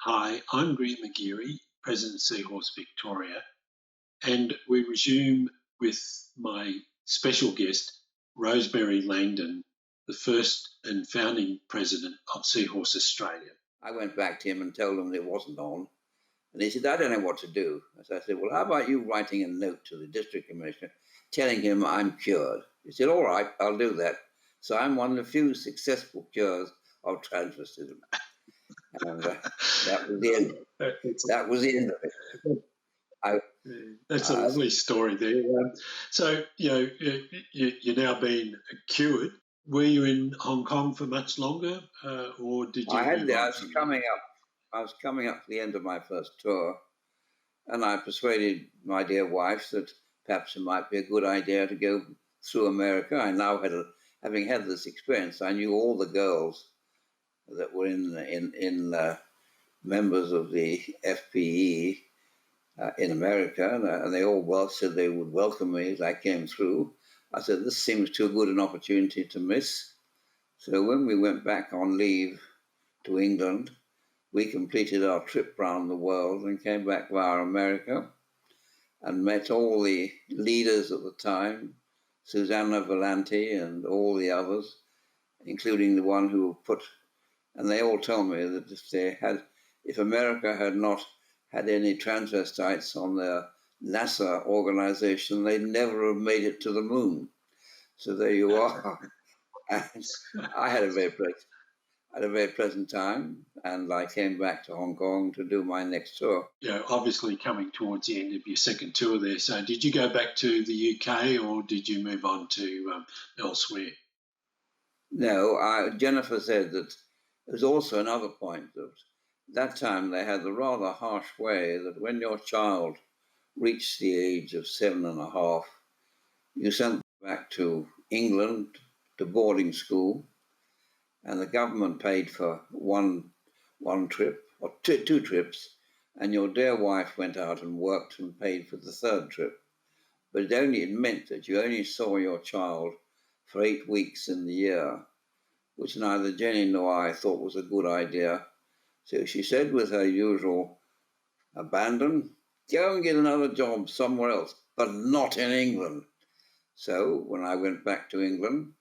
Hi, I'm Greer McGeary, President of Seahorse Victoria, and we resume with my special guest, Rosemary Langton, the first and founding president of Seahorse Australia. I went back to him and told him it wasn't on. And he said, I don't know what to do. So I said, well, how about you writing a note to the district commissioner telling him I'm cured? He said, all right, I'll do that. So I'm one of the few successful cures of transvestism. And that was the end. That was the end of it. That's a lovely story there. So, you're now being cured. Were you in Hong Kong for much longer, or did you? I was coming up to the end of my first tour, and I persuaded my dear wife that perhaps it might be a good idea to go through America. I now having had this experience, I knew all the girls that were in members of the FPE in America, and they all said they would welcome me as I came through. I said, this seems too good an opportunity to miss. So when we went back on leave to England, we completed our trip around the world and came back via America and met all the leaders at the time, Susanna Valenti and all the others, including the one who put, and they all told me that if America had not had any transvestites on their NASA organization, they'd never have made it to the moon. So there you are. And I had a very pleasant time, and I came back to Hong Kong to do my next tour. Obviously coming towards the end of your second tour there. So did you go back to the UK or did you move on to elsewhere? No, Jennifer said that there's also another point that time they had the rather harsh way that when your child reached the age of 7.5, you sent them back to England to boarding school, and the government paid for one trip or two trips, and your dear wife went out and worked and paid for the third trip. But it meant that you only saw your child for 8 weeks in the year, which neither Jenny nor I thought was a good idea. So she said with her usual abandon, go and get another job somewhere else, but not in England. So when I went back to England,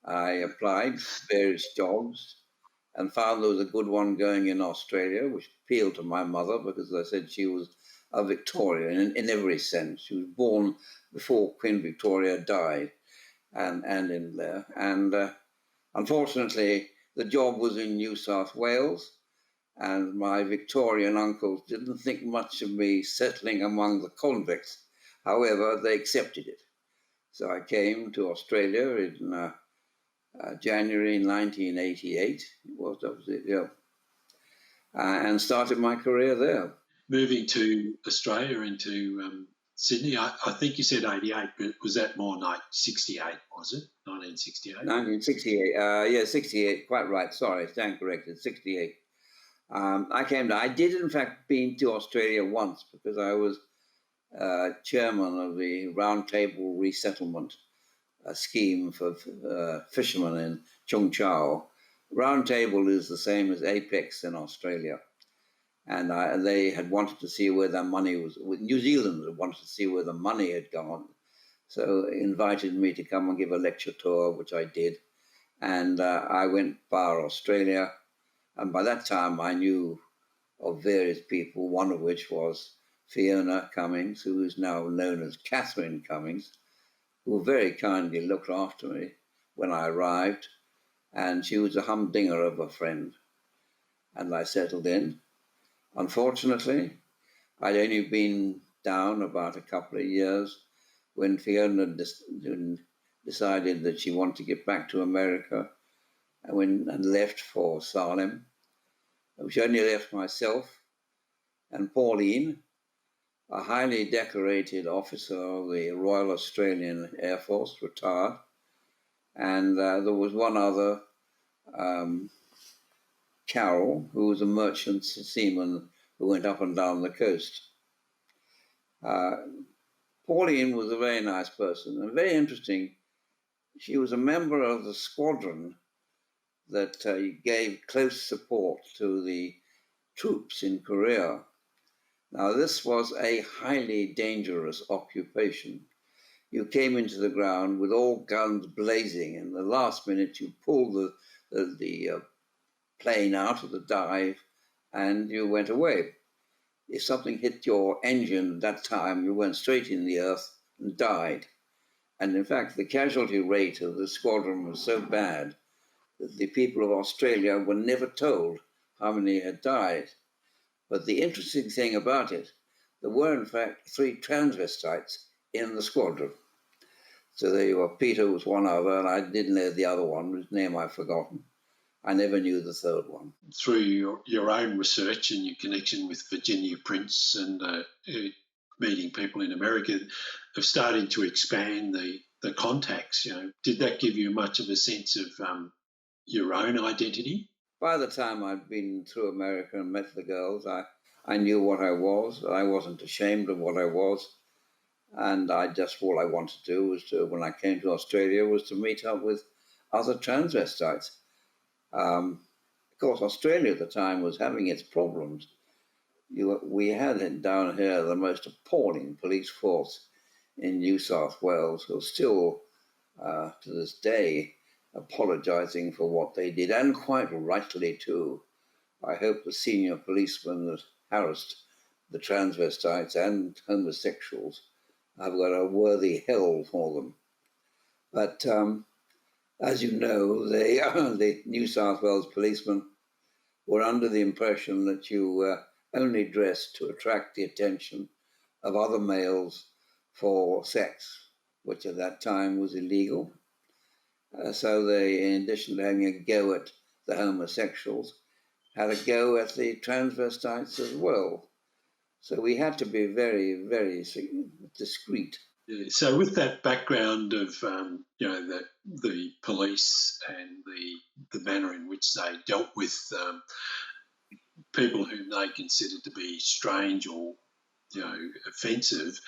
I applied for various jobs and found there was a good one going in Australia, which appealed to my mother because I said she was a Victorian in every sense. She was born before Queen Victoria died and in there. And unfortunately, the job was in New South Wales, and my Victorian uncles didn't think much of me settling among the convicts. However, they accepted it. So I came to Australia in January 1988, and started my career there. Moving to Australia, into Sydney, I think you said 88, but was that more like 68, was it? 1968? 1968, 68, quite right. Sorry, I stand corrected, 68. I did in fact been to Australia once because I was chairman of the Round Table Resettlement scheme for fishermen in Chung Chau. Round Table is the same as Apex in Australia. And they had wanted to see where their money was. New Zealand had wanted to see where the money had gone. So invited me to come and give a lecture tour, which I did. And I went via Australia. And by that time, I knew of various people, one of which was Fiona Cummings, who is now known as Catherine Cummings, who very kindly looked after me when I arrived. And she was a humdinger of a friend. And I settled in. Unfortunately, I'd only been down about a couple of years when Fiona decided that she wanted to get back to America and left for Salem, which only left myself and Pauline, a highly decorated officer of the Royal Australian Air Force, retired, and there was one other, Carol, who was a merchant seaman who went up and down the coast. Pauline was a very nice person and very interesting. She was a member of the squadron that gave close support to the troops in Korea. Now, this was a highly dangerous occupation. You came into the ground with all guns blazing, and the last minute you pulled the plane out of the dive and you went away. If something hit your engine at that time, you went straight in the earth and died. And in fact, the casualty rate of the squadron was so bad that the people of Australia were never told how many had died. But the interesting thing about it, there were in fact 3 transvestites in the squadron. So there you were. Peter was one other, and I didn't know the other one, whose name I've forgotten. I never knew the third one. Through your own research and your connection with Virginia Prince and meeting people in America, of starting to expand the contacts, did that give you much of a sense of your own identity? By the time I'd been through America and met the girls, I knew what I was. I wasn't ashamed of what I was. And all I wanted to do when I came to Australia, was to meet up with other transvestites. Of course, Australia at the time was having its problems. We had down here the most appalling police force in New South Wales, who are still, to this day, apologising for what they did, and quite rightly too. I hope the senior policemen that harassed the transvestites and homosexuals have got a worthy hell for them. But as you know, the New South Wales policemen were under the impression that you only dressed to attract the attention of other males for sex, which at that time was illegal. So they, in addition to having a go at the homosexuals, had a go at the transvestites as well. So we had to be very, very discreet. Yeah, so with that background of the police and the manner in which they dealt with people whom they considered to be strange or offensive,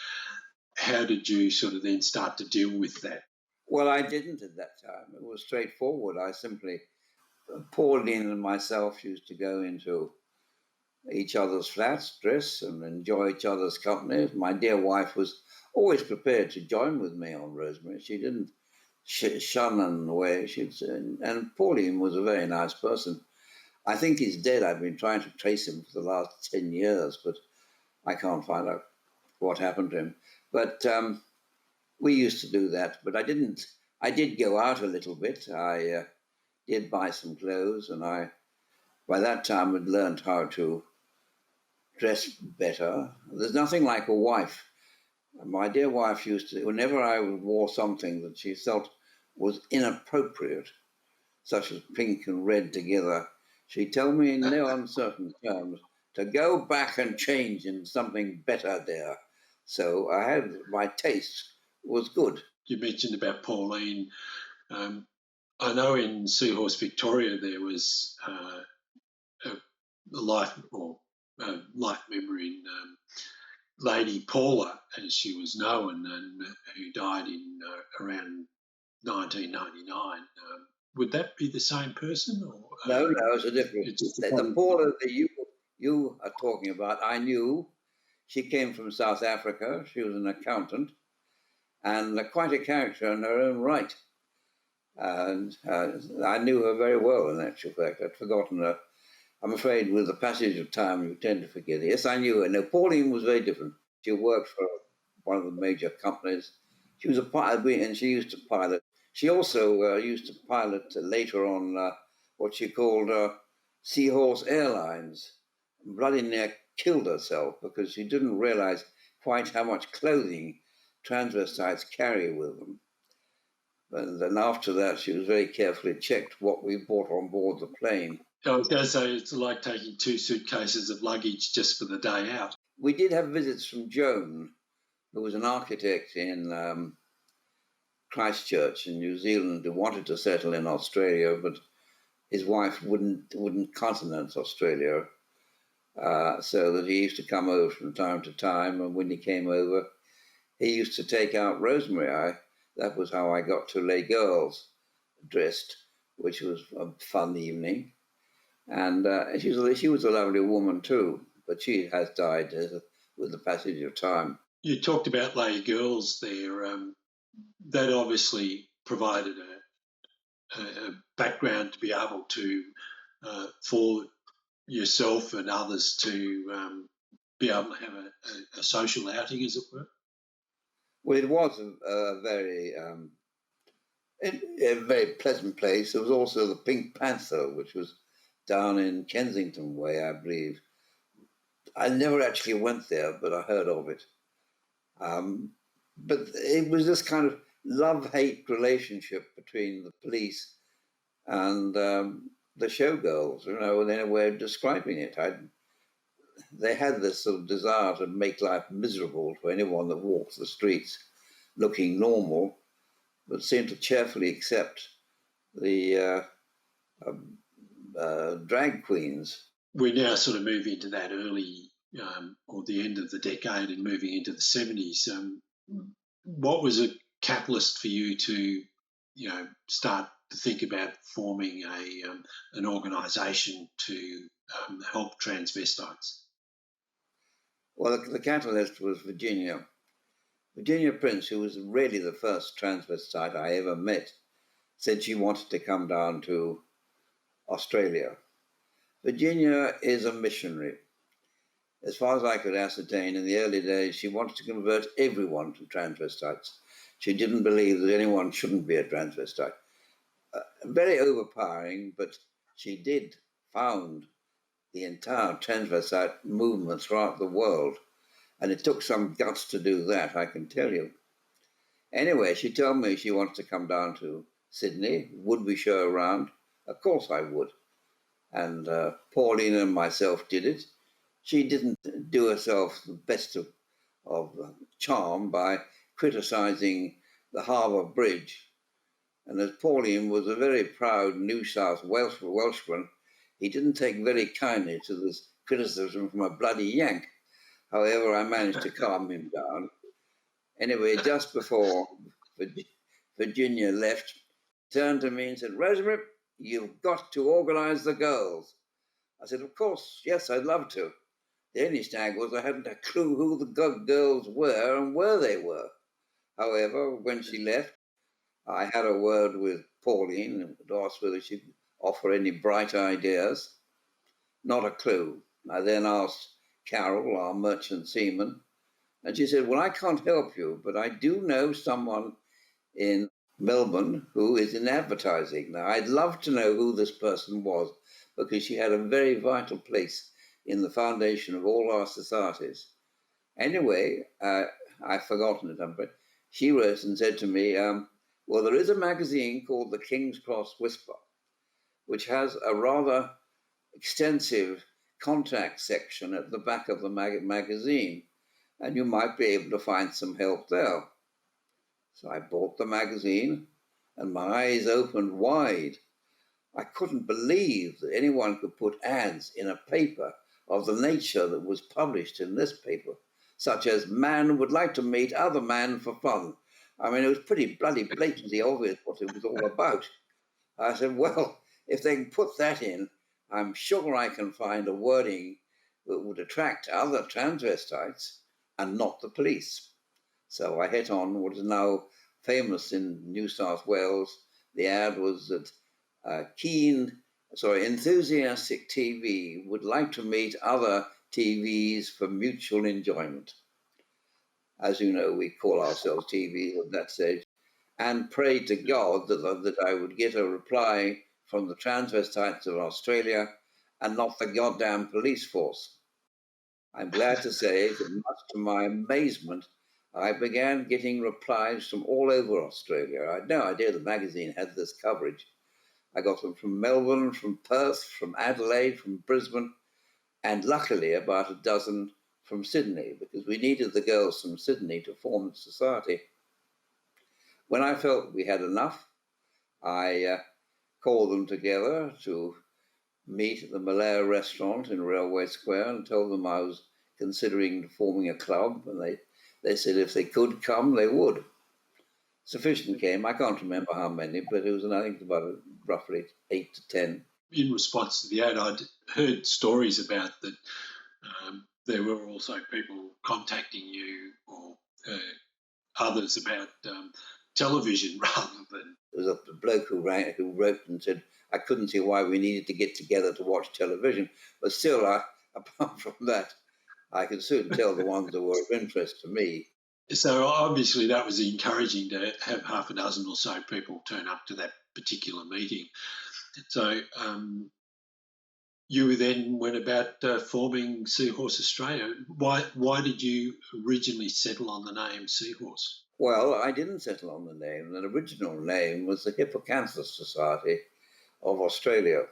how did you sort of then start to deal with that? Well, I didn't at that time. It was straightforward. I simply, Pauline and myself used to go into each other's flats, dress and enjoy each other's company. My dear wife was always prepared to join with me on Rosemary. She didn't shun away. And Pauline was a very nice person. I think he's dead. I've been trying to trace him for the last 10 years, but I can't find out what happened to him. But we used to do that, but I didn't. I did go out a little bit. I did buy some clothes, and by that time had learned how to dress better. There's nothing like a wife. My dear wife used to, whenever I wore something that she felt was inappropriate, such as pink and red together, she'd tell me in no uncertain terms to go back and change in something better there. So my taste was good. You mentioned about Pauline. I know in Seahorse Victoria there was a life member in Lady Paula, as she was known, and who died in around 1999. Would that be the same person? Or, no, it's a different. The Paula that you are talking about, I knew. She came from South Africa. She was an accountant, and quite a character in her own right. And I knew her very well, in actual fact. I'd forgotten her. I'm afraid with the passage of time, you tend to forget. Yes, I knew her. No, Pauline was very different. She worked for one of the major companies. She was a pilot, and she used to pilot. She also used to pilot later on what she called Seahorse Airlines. Bloody near killed herself because she didn't realize quite how much clothing transvestites carry with them. And then after that, she was very carefully checked what we brought on board the plane. I was going to say it's like taking 2 suitcases of luggage just for the day out. We did have visits from Joan, who was an architect in Christchurch in New Zealand, who wanted to settle in Australia, but his wife wouldn't countenance Australia, so that he used to come over from time to time. And when he came over, he used to take out Rosemary. That was how I got to Les Girls dressed, which was a fun evening. And she was a lovely woman too, but she has died with the passage of time. You talked about lay girls there. That obviously provided a background to be able to, for yourself and others to be able to have a social outing, as it were. Well, it was a very pleasant place. There was also the Pink Panther, which was down in Kensington Way, I believe. I never actually went there, but I heard of it. But it was this kind of love-hate relationship between the police and the showgirls, in a way of describing it. They had this sort of desire to make life miserable to anyone that walks the streets looking normal, but seemed to cheerfully accept the drag queens. We're now sort of moving into that early or the end of the decade and moving into the 70s. What was a catalyst for you to, start to think about forming an organisation to help transvestites? Well, the catalyst was Virginia. Virginia Prince, who was really the first transvestite I ever met, said she wanted to come down to Australia. Virginia is a missionary. As far as I could ascertain, in the early days, she wanted to convert everyone to transvestites. She didn't believe that anyone shouldn't be a transvestite. Very overpowering, but she did found the entire transvestite movement throughout the world. And it took some guts to do that, I can tell you. Anyway, she told me she wants to come down to Sydney. Would we show around? Of course I would. And Pauline and myself did it. She didn't do herself the best of charm by criticising the Harbour Bridge. And as Pauline was a very proud New South Welshman, he didn't take very kindly to this criticism from a bloody Yank. However, I managed to calm him down. Anyway, just before Virginia left, he turned to me and said, "Rosemary, you've got to organise the girls." I said, "Of course, yes, I'd love to." The only snag was I hadn't a clue who the girls were and where they were. However, when she left, I had a word with Pauline and asked whether she'd offer any bright ideas. Not a clue. I then asked Carol, our merchant seaman, and she said, "Well, I can't help you, but I do know someone in Melbourne who is in advertising." Now, I'd love to know who this person was, because she had a very vital place in the foundation of all our societies. Anyway, I've forgotten it, but she wrote and said to me, well, there is a magazine called the King's Cross Whisper, which has a rather extensive contact section at the back of the magazine, and you might be able to find some help there. So I bought the magazine, and my eyes opened wide. I couldn't believe that anyone could put ads in a paper of the nature that was published in this paper, such as "Man would like to meet other man for fun." I mean, it was pretty bloody blatantly obvious what it was all about. I said, well, if they can put that in, I'm sure I can find a wording that would attract other transvestites and not the police. So I hit on what is now famous in New South Wales. The ad was that enthusiastic TV would like to meet other TVs for mutual enjoyment. As you know, we call ourselves TVs at that stage, and prayed to God that I would get a reply from the transvestites of Australia and not the goddamn police force. I'm glad to say that, much to my amazement, I began getting replies from all over Australia. I had no idea the magazine had this coverage. I got them from Melbourne, from Perth, from Adelaide, from Brisbane, and luckily about a dozen from Sydney, because we needed the girls from Sydney to form the society. When I felt we had enough, I called them together to meet at the Malaya restaurant in Railway Square and told them I was considering forming a club, and they said if they could come, they would. Sufficient came. I can't remember how many, but it was, I think, about roughly 8 to 10. in response to the ad, I'd heard stories about that there were also people contacting you or others about television rather than... There was a bloke who wrote and said, I couldn't see why we needed to get together to watch television. But still, apart from that, I could soon tell the ones that were of interest to me. So obviously that was encouraging to have half a dozen or so people turn up to that particular meeting. So you then went about forming Seahorse Australia. Why did you originally settle on the name Seahorse? Well, I didn't settle on the name. The original name was the Seahorse Society of Australia.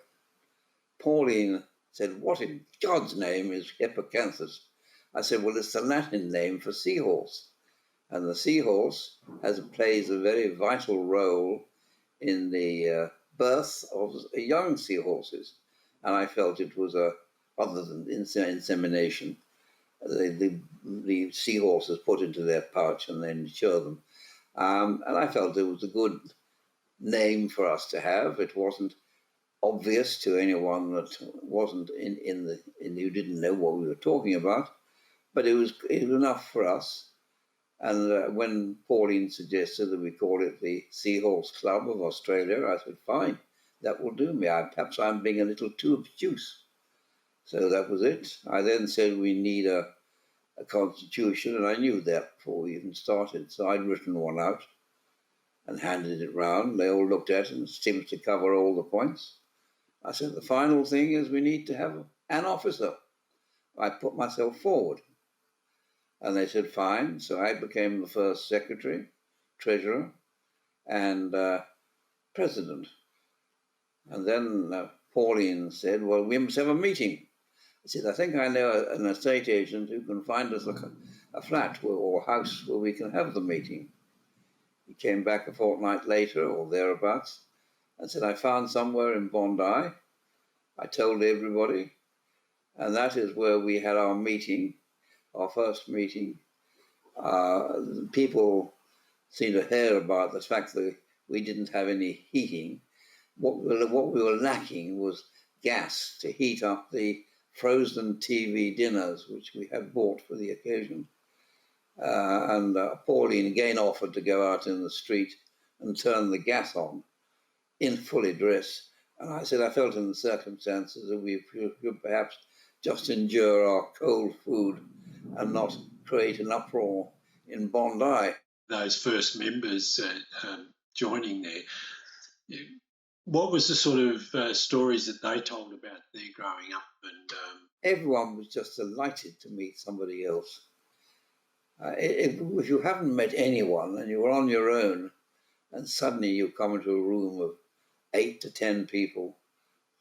Pauline said, what in God's name is hippocampus? I said, well, it's the Latin name for seahorse. And the seahorse plays a very vital role in the birth of young seahorses. And I felt it was other than insemination, the seahorse is put into their pouch and then mature them. And I felt it was a good name for us to have. It wasn't obvious to anyone that wasn't who didn't know what we were talking about, but it was enough for us. And when Pauline suggested that we call it the Seahorse Club of Australia, I said, fine, that will do me. Perhaps I'm being a little too obtuse. So that was it. I then said we need a constitution, and I knew that before we even started. So I'd written one out and handed it round. They all looked at it and it seems to cover all the points. I said, the final thing is we need to have an officer. I put myself forward. And they said, fine. So I became the first secretary, treasurer, and president. And then Pauline said, well, we must have a meeting. I said, I think I know an estate agent who can find us a flat or house where we can have the meeting. He came back a fortnight later or thereabouts and said, I found somewhere in Bondi. I told everybody. And that is where we had our meeting, our first meeting. People seemed to hear about the fact that we didn't have any heating. What we were lacking was gas to heat up the frozen TV dinners, which we had bought for the occasion. And Pauline again offered to go out in the street and turn the gas on in fully dressed. And I said I felt in the circumstances that we could perhaps just endure our cold food and not create an uproar in Bondi. Those first members joining there, what was the sort of stories that they told about their growing up? And everyone was just delighted to meet somebody else. If you haven't met anyone and you're on your own and suddenly you come into a room of 8 to 10 people,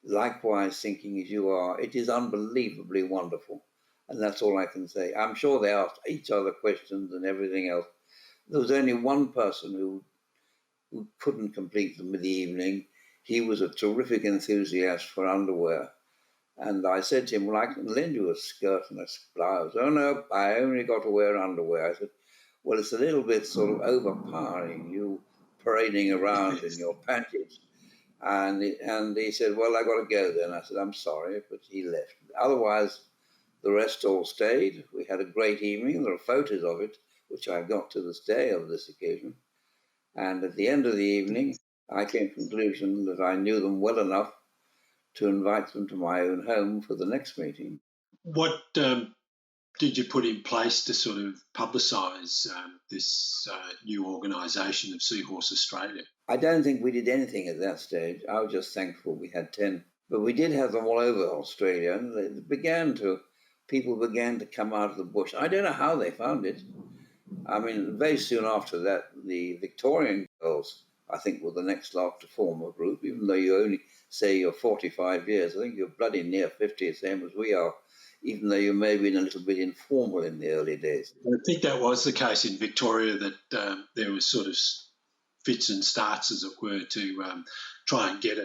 likewise thinking as you are, it is unbelievably wonderful. And that's all I can say. I'm sure they asked each other questions and everything else. There was only one person who couldn't complete the evening. He was a terrific enthusiast for underwear. And I said to him, well, I can lend you a skirt and a blouse. Oh, no, I only got to wear underwear. I said, well, it's a little bit sort of overpowering, you parading around in your panties. And he said, well, I got to go then. I said, I'm sorry, but he left. Otherwise, the rest all stayed. We had a great evening. There are photos of it, which I've got to this day of this occasion. And at the end of the evening, I came to the conclusion that I knew them well enough to invite them to my own home for the next meeting. What did you put in place to sort of publicise this new organisation of Seahorse Australia? I don't think we did anything at that stage. I was just thankful we had 10. But we did have them all over Australia, and people began to come out of the bush. I don't know how they found it. I mean, very soon after that, the Victorian girls, I think, were the next lot to form a group, even though you only say you're 45 years. I think you're bloody near 50, same as we are, even though you may have been a little bit informal in the early days. I think that was the case in Victoria, that there was sort of fits and starts, as it were, to try and get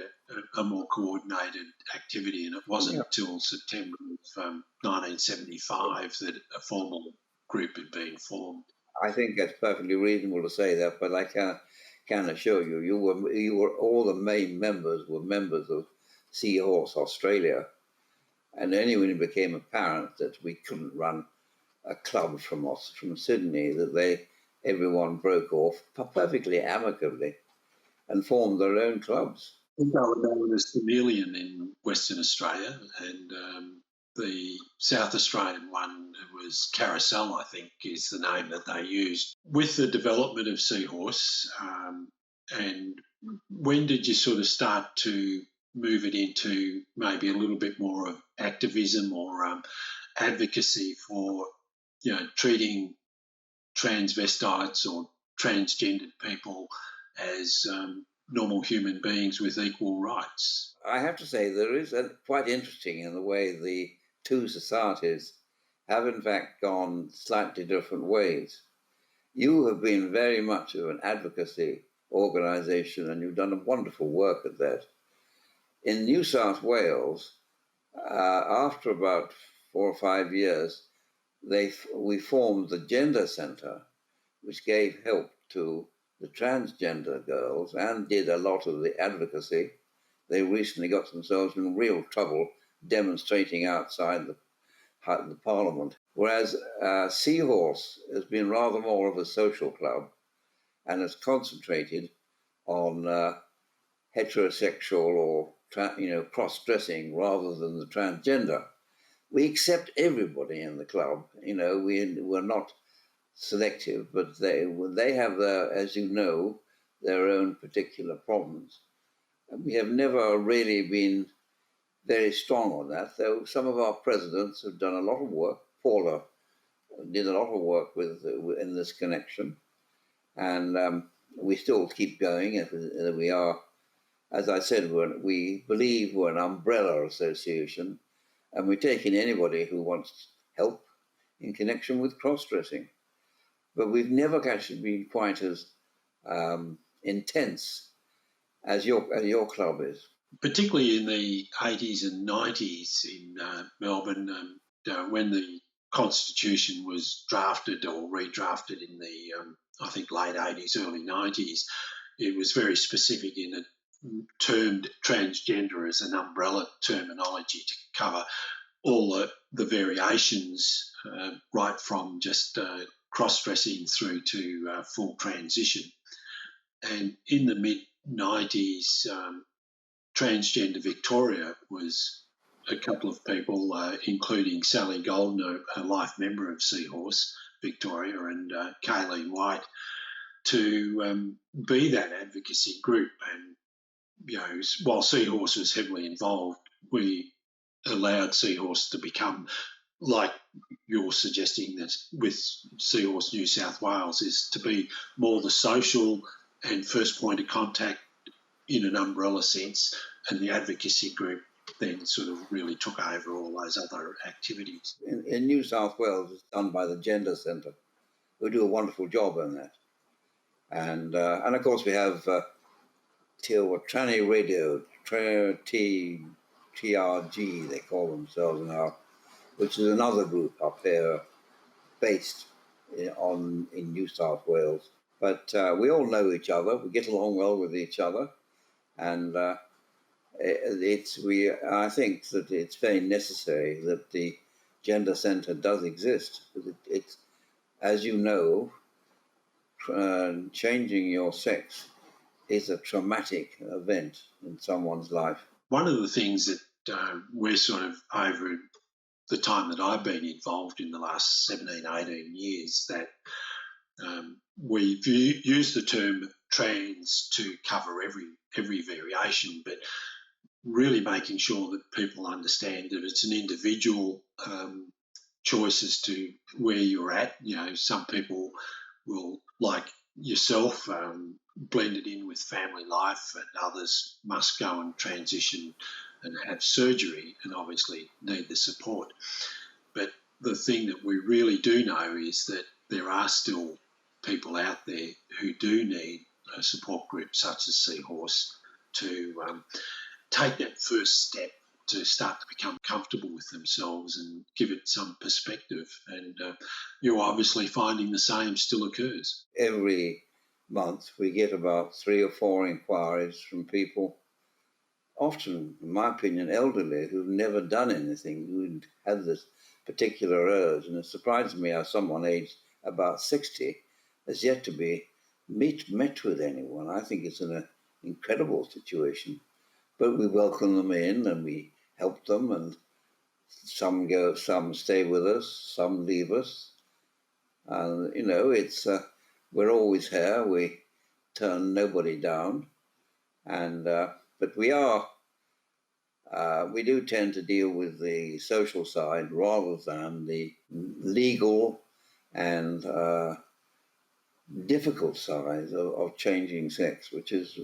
a more coordinated activity. And it wasn't until September of 1975 that a formal group had been formed. I think that's perfectly reasonable to say that, but I can assure you, you were all the main members were members of Seahorse Australia, and only when it became apparent that we couldn't run a club from Sydney that everyone broke off perfectly amicably and formed their own clubs. I think they were known as Chameleon in Western Australia, and the South Australian one was Carousel, I think, is the name that they used. With the development of Seahorse, and when did you sort of start to move it into maybe a little bit more of activism or advocacy for, treating transvestites or transgendered people as normal human beings with equal rights? I have to say there is quite interesting in the way the two societies have in fact gone slightly different ways. You have been very much of an advocacy organisation and you've done wonderful work at that. In New South Wales, after about 4 or 5 years, we formed the Gender Centre, which gave help to the transgender girls and did a lot of the advocacy. They recently got themselves in real trouble demonstrating outside the Parliament. Whereas Seahorse has been rather more of a social club and has concentrated on heterosexual or cross-dressing rather than the transgender. We accept everybody in the club. We're not selective, but they have as you know, their own particular problems. And we have never really been very strong on that, though some of our presidents have done a lot of work. Paula did a lot of work in this connection, and we still keep going. We are, as I said, we believe we're an umbrella association, and we take in anybody who wants help in connection with cross-dressing. But we've never actually been quite as intense as your club is. Particularly in the 80s and 90s in Melbourne, when the Constitution was drafted or redrafted in the, I think, late 80s, early 90s, it was very specific in it, termed transgender as an umbrella terminology to cover all the variations, right from just cross-dressing through to full transition. And in the mid-90s, Transgender Victoria was a couple of people, including Sally Golden, a life member of Seahorse Victoria, and Kayleen White, to be that advocacy group. And while Seahorse was heavily involved, we allowed Seahorse to become, like you're suggesting that with Seahorse New South Wales, is to be more the social and first point of contact in an umbrella sense, and the advocacy group then sort of really took over all those other activities. In New South Wales, it's done by the Gender Centre, who do a wonderful job on that. And of course we have Tranny Radio, TRG, they call themselves now, which is another group up there based in New South Wales. But we all know each other, we get along well with each other, and I think that it's very necessary that the Gender Centre does exist. It's, as you know, changing your sex is a traumatic event in someone's life. One of the things that we're sort of over the time that I've been involved in the last 17, 18 years, that we've used the term trans to cover every variation, but really making sure that people understand that it's an individual choice as to where you're at. Some people will, like yourself, blend it in with family life, and others must go and transition and have surgery and obviously need the support. But the thing that we really do know is that there are still people out there who do need a support group such as Seahorse to take that first step to start to become comfortable with themselves and give it some perspective. And you're obviously finding the same still occurs. Every month we get about 3 or 4 inquiries from people often, in my opinion, elderly who've never done anything, who had this particular urge. And it surprises me how someone aged about 60 has yet to be met with anyone. I think it's an incredible situation. But we welcome them in and we help them, and some go, some stay with us, some leave us. And, it's we're always here. We turn nobody down. And but we do tend to deal with the social side rather than the legal and difficult side of changing sex, which is,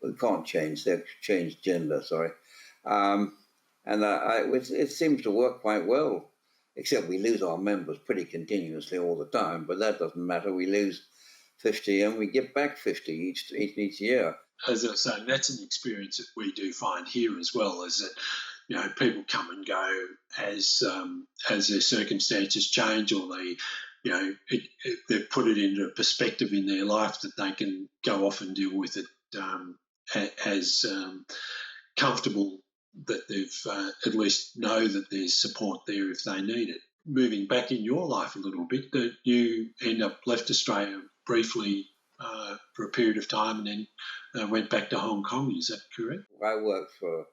we can't change sex, change gender, sorry. And it seems to work quite well, except we lose our members pretty continuously all the time, but that doesn't matter. We lose 50 and we get back 50 each year. As I was saying, that's an experience that we do find here as well, is that, people come and go as their circumstances change, or they've put it into a perspective in their life that they can go off and deal with it as comfortable, that they've at least know that there's support there if they need it. Moving back in your life a little bit, that you left Australia briefly for a period of time and then went back to Hong Kong. Is that correct? I worked for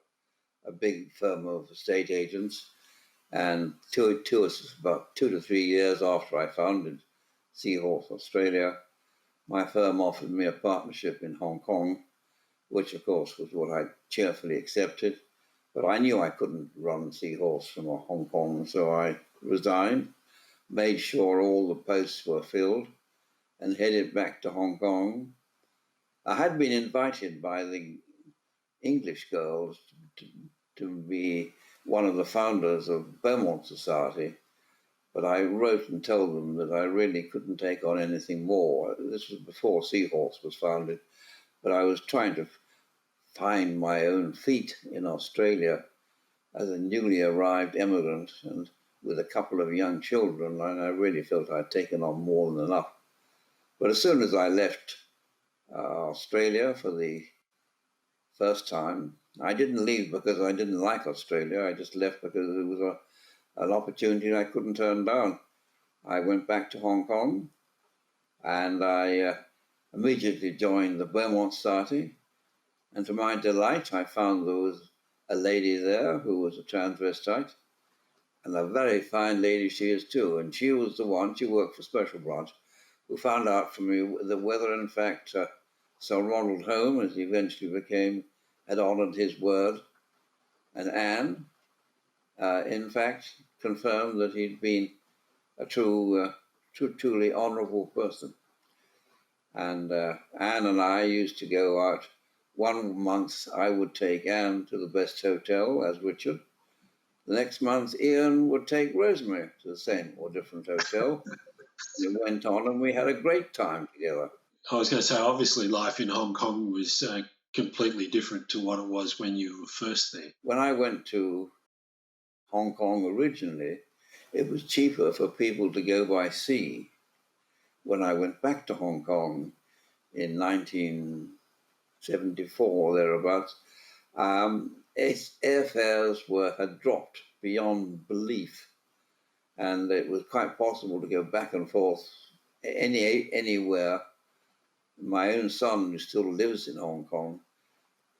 a big firm of estate agents, and about 2 to 3 years after I founded Seahorse Australia, my firm offered me a partnership in Hong Kong, which of course was what I cheerfully accepted. But I knew I couldn't run Seahorse from Hong Kong, so I resigned, made sure all the posts were filled, and headed back to Hong Kong. I had been invited by the English girls to be one of the founders of Beaumont Society, but I wrote and told them that I really couldn't take on anything more. This was before Seahorse was founded, but I was trying to find my own feet in Australia as a newly arrived immigrant and with a couple of young children, and I really felt I'd taken on more than enough. But as soon as I left Australia for the first time, I didn't leave because I didn't like Australia. I just left because it was an opportunity I couldn't turn down. I went back to Hong Kong and I immediately joined the Beaumont Society. And to my delight, I found there was a lady there who was a transvestite, and a very fine lady she is too. And she was the one, she worked for Special Branch, who found out from me that whether in fact Sir Ronald Home, as he eventually became, had honoured his word, and Anne, in fact, confirmed that he'd been a truly honourable person. And Anne and I used to go out. One month I would take Anne to the best hotel as Richard. The next month Ian would take Rosemary to the same or different hotel. It went on and we had a great time together. I was going to say, obviously life in Hong Kong was completely different to what it was when you were first there. When I went to Hong Kong originally, it was cheaper for people to go by sea. When I went back to Hong Kong in 1974, thereabouts, airfares had dropped beyond belief, and it was quite possible to go back and forth anywhere. My own son, who still lives in Hong Kong,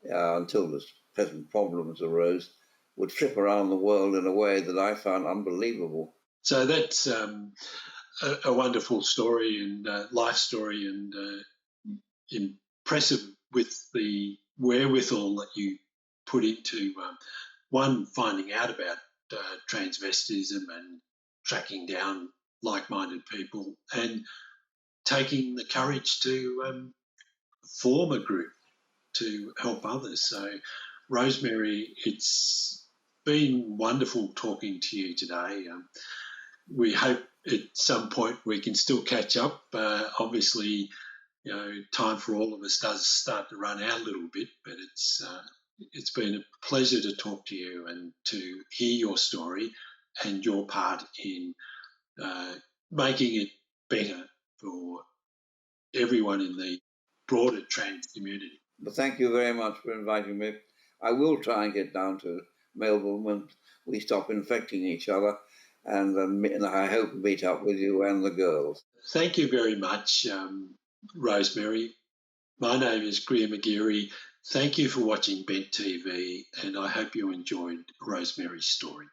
until the present problems arose, would trip around the world in a way that I found unbelievable. So that's a wonderful story and life story, and impressive with the wherewithal that you put into one, finding out about transvestism and tracking down like-minded people, and taking the courage to form a group to help others. So, Rosemary, it's been wonderful talking to you today. We hope at some point we can still catch up. Obviously, time for all of us does start to run out a little bit, but it's been a pleasure to talk to you and to hear your story and your part in making it better for everyone in the broader trans community. But thank you very much for inviting me. I will try and get down to Melbourne when we stop infecting each other, and I hope meet up with you and the girls. Thank you very much, Rosemary. My name is Greer McGeary. Thank you for watching Bent TV, and I hope you enjoyed Rosemary's story.